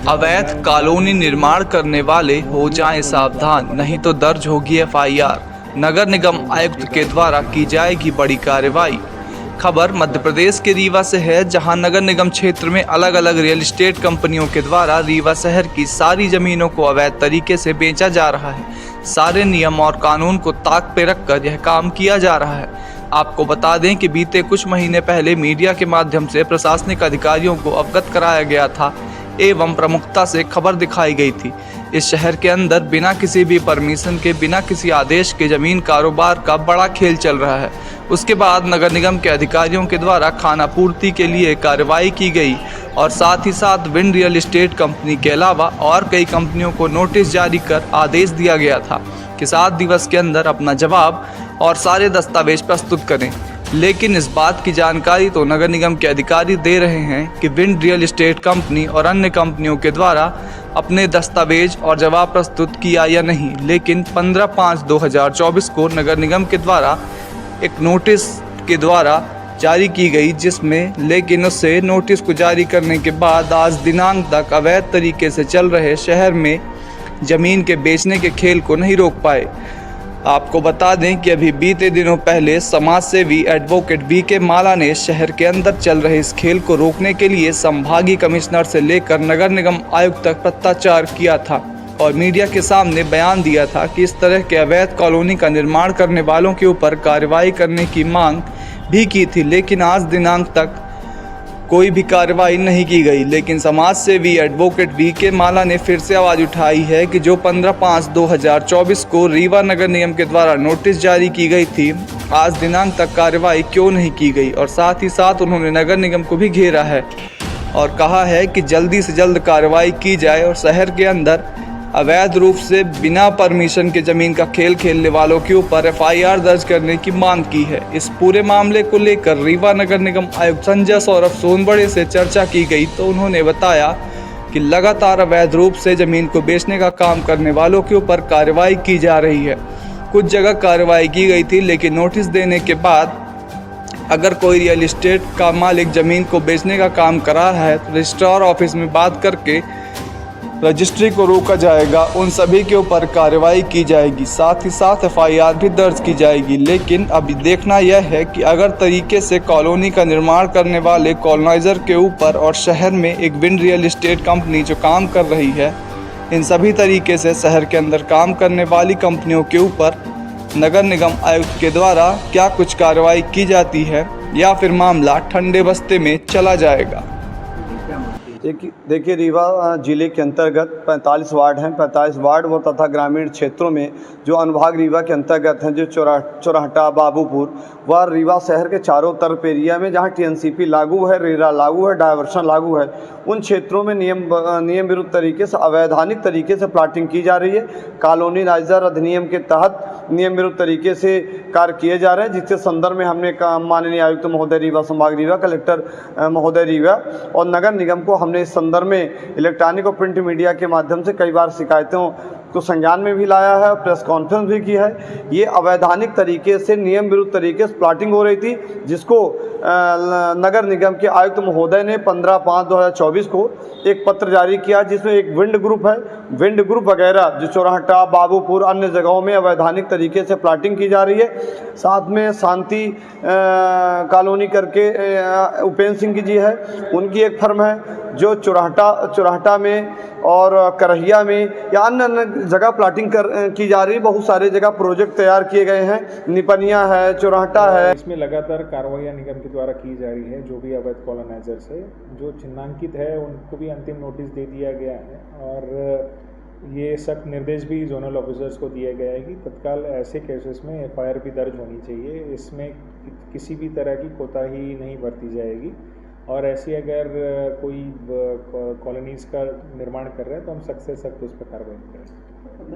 अवैध कॉलोनी निर्माण करने वाले हो जाएं सावधान, नहीं तो दर्ज होगी एफआईआर। नगर निगम आयुक्त के द्वारा की जाएगी बड़ी कार्रवाई। खबर मध्य प्रदेश के रीवा से है, जहां नगर निगम क्षेत्र में अलग अलग रियल एस्टेट कंपनियों के द्वारा रीवा शहर की सारी जमीनों को अवैध तरीके से बेचा जा रहा है। सारे नियम और कानून को ताक पे रखकर यह काम किया जा रहा है। आपको बता दें कि बीते कुछ महीने पहले मीडिया के माध्यम से प्रशासनिक अधिकारियों को अवगत कराया गया था एवं प्रमुखता से खबर दिखाई गई थी। इस शहर के अंदर बिना किसी भी परमिशन के, बिना किसी आदेश के जमीन कारोबार का बड़ा खेल चल रहा है। उसके बाद नगर निगम के अधिकारियों के द्वारा खानापूर्ति के लिए कार्रवाई की गई और साथ ही साथ विंड रियल एस्टेट कंपनी के अलावा और कई कंपनियों को नोटिस जारी कर आदेश दिया गया था कि 7 दिवस के अंदर अपना जवाब और सारे दस्तावेज प्रस्तुत करें। लेकिन इस बात की जानकारी तो नगर निगम के अधिकारी दे रहे हैं कि विंड रियल एस्टेट कंपनी और अन्य कंपनियों के द्वारा अपने दस्तावेज और जवाब प्रस्तुत किया या नहीं। लेकिन 15/5/2024 को नगर निगम के द्वारा एक नोटिस के द्वारा जारी की गई, जिसमें लेकिन उससे नोटिस को जारी करने के बाद आज दिनांक तक अवैध तरीके से चल रहे शहर में ज़मीन के बेचने के खेल को नहीं रोक पाए। आपको बता दें कि अभी बीते दिनों पहले समाज सेवी एडवोकेट वी.के. माला ने शहर के अंदर चल रहे इस खेल को रोकने के लिए संभागीय कमिश्नर से लेकर नगर निगम आयुक्त तक पत्राचार किया था और मीडिया के सामने बयान दिया था कि इस तरह के अवैध कॉलोनी का निर्माण करने वालों के ऊपर कार्रवाई करने की मांग भी की थी। लेकिन आज दिनांक तक कोई भी कार्रवाई नहीं की गई। लेकिन समाज सेवी एडवोकेट वी.के. माला ने फिर से आवाज़ उठाई है कि जो 15/5/2024 को रीवा नगर निगम के द्वारा नोटिस जारी की गई थी, आज दिनांक तक कार्रवाई क्यों नहीं की गई। और साथ ही साथ उन्होंने नगर निगम को भी घेरा है और कहा है कि जल्दी से जल्द कार्रवाई की जाए और शहर के अंदर अवैध रूप से बिना परमिशन के ज़मीन का खेल खेलने वालों के ऊपर एफआईआर दर्ज करने की मांग की है। इस पूरे मामले को लेकर रीवा नगर निगम आयुक्त संजय सौरभ सोनबड़े से चर्चा की गई तो उन्होंने बताया कि लगातार अवैध रूप से ज़मीन को बेचने का काम करने वालों के ऊपर कार्रवाई की जा रही है। कुछ जगह कार्रवाई की गई थी, लेकिन नोटिस देने के बाद अगर कोई रियल एस्टेट का मालिक ज़मीन को बेचने का काम कर रहा है तो रजिस्ट्रार ऑफिस में बात करके रजिस्ट्री को रोका जाएगा, उन सभी के ऊपर कार्रवाई की जाएगी, साथ ही साथ एफआईआर भी दर्ज की जाएगी। लेकिन अभी देखना यह है कि अगर तरीके से कॉलोनी का निर्माण करने वाले कॉलोनाइज़र के ऊपर और शहर में एक विंड रियल एस्टेट कंपनी जो काम कर रही है, इन सभी तरीके से शहर के अंदर काम करने वाली कंपनियों के ऊपर नगर निगम आयुक्त के द्वारा क्या कुछ कार्रवाई की जाती है या फिर मामला ठंडे बस्ते में चला जाएगा। देखिए रीवा ज़िले के अंतर्गत 45 वार्ड हैं। 45 वार्ड व तथा ग्रामीण क्षेत्रों में जो अनुभाग रीवा के अंतर्गत हैं, जो चौराहटा, बाबूपुर व रीवा शहर के चारों तरफ एरिया में जहां टीएनसीपी लागू है, रेरा लागू है, डायवर्सन लागू है, उन क्षेत्रों में नियम विरुद्ध तरीके से अवैधानिक तरीके से प्लाटिंग की जा रही है। कॉलोनीलाइजर अधिनियम के तहत नियम विरुद्ध तरीके से कार्य किए जा रहे हैं, जिसके संदर्भ में हमने माननीय आयुक्त महोदय रीवा, संभाग रीवा, कलेक्टर महोदय रीवा और नगर निगम को हमने इस संदर्भ में इलेक्ट्रॉनिक और प्रिंट मीडिया के माध्यम से कई बार शिकायतों को संज्ञान में भी लाया है, प्रेस कॉन्फ्रेंस भी की है। ये अवैधानिक तरीके से नियम विरुद्ध तरीके से प्लाटिंग हो रही थी, जिसको नगर निगम के आयुक्त महोदय ने 15/5/2024 को एक पत्र जारी किया, जिसमें एक विंड ग्रुप है, विंड ग्रुप वगैरह जो चौराहटा, बाबूपुर, अन्य जगहों में अवैधानिक तरीके से प्लाटिंग की जा रही है। साथ में शांति कॉलोनी करके उपेंद्र सिंह जी है, उनकी एक फर्म है जो चौराहटा में और करहिया में या अन्य जगह प्लाटिंग की जा रही है। बहुत सारे जगह प्रोजेक्ट तैयार किए गए हैं, निपनिया है, चौराहटा है। इसमें लगातार कार्रवाई निगम के द्वारा की जा रही है। जो भी अवैध कॉलोनाइजर से जो चिन्हांकित है उनको भी अंतिम नोटिस दे दिया गया है और ये सख्त निर्देश भी जोनल ऑफिसर्स को दिया गया है कि तत्काल ऐसे केसेस में एफआईआर भी दर्ज होनी चाहिए। इसमें किसी भी तरह की कोताही नहीं बरती जाएगी और ऐसी अगर कोई कॉलोनीज़ का निर्माण कर रहे हैं तो हम सख्त से सख्त उस पर कार्रवाई करें। अभी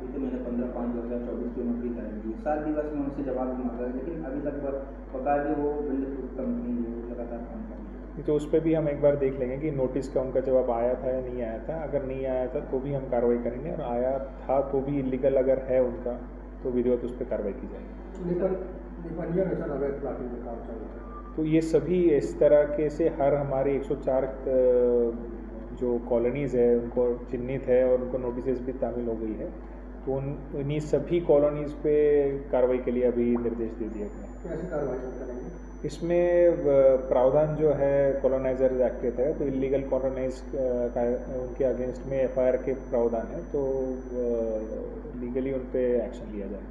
तो मैंने 15/5/2024 की नोटिस आई, 7 दिवस में उनसे जवाब मांगा है, लेकिन अभी लगभग पता है कि वो बिल्ड कंपनी जो लगातार काम कर रही है, तो उस पर भी हम एक बार देख लेंगे कि नोटिस का उनका जवाब आया था या नहीं आया था। अगर नहीं आया था तो भी हम कार्रवाई करेंगे और आया था तो भी इलीगल अगर है उनका तो विधिवत उस पर कार्रवाई की जाएगी। तो ये सभी इस तरह के से हर हमारे 104 जो जो कॉलोनीज़ है उनको चिन्हित है और उनको नोटिस भी तामील हो गई है, तो उन्हीं सभी कॉलोनीज़ पे कार्रवाई के लिए अभी निर्देश दे दिया गया है। कैसे कार्रवाई करेंगे? इसमें प्रावधान जो है कॉलोनाइजर एक्ट के तहत, तो इलीगल कॉलोनाइज का उनके अगेंस्ट में एफआईआर के प्रावधान है, तो लीगली उन पे एक्शन लिया जाए।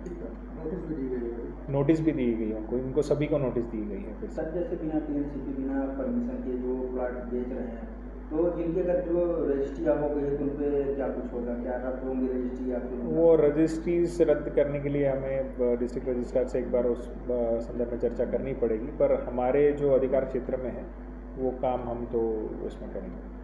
नोटिस भी दी गई है? नोटिस भी दी गई है उनको, इनको सभी को नोटिस दी गई है। फिर सर जैसे बिना टीएनसीपी बिना परमिशन के जो प्लाट बेच रहे हैं, तो जिनकी अगर जो रजिस्ट्री हो गई है तो उन पर क्या कुछ होगा, क्या रद्द होंगे रजिस्ट्री या फिर वो रजिस्ट्रीज रद्द करने के लिए हमें डिस्ट्रिक्ट रजिस्ट्रार से एक बार उस संदर्भ में चर्चा करनी पड़ेगी, पर हमारे जो अधिकार क्षेत्र में है वो काम हम तो उसमें करेंगे।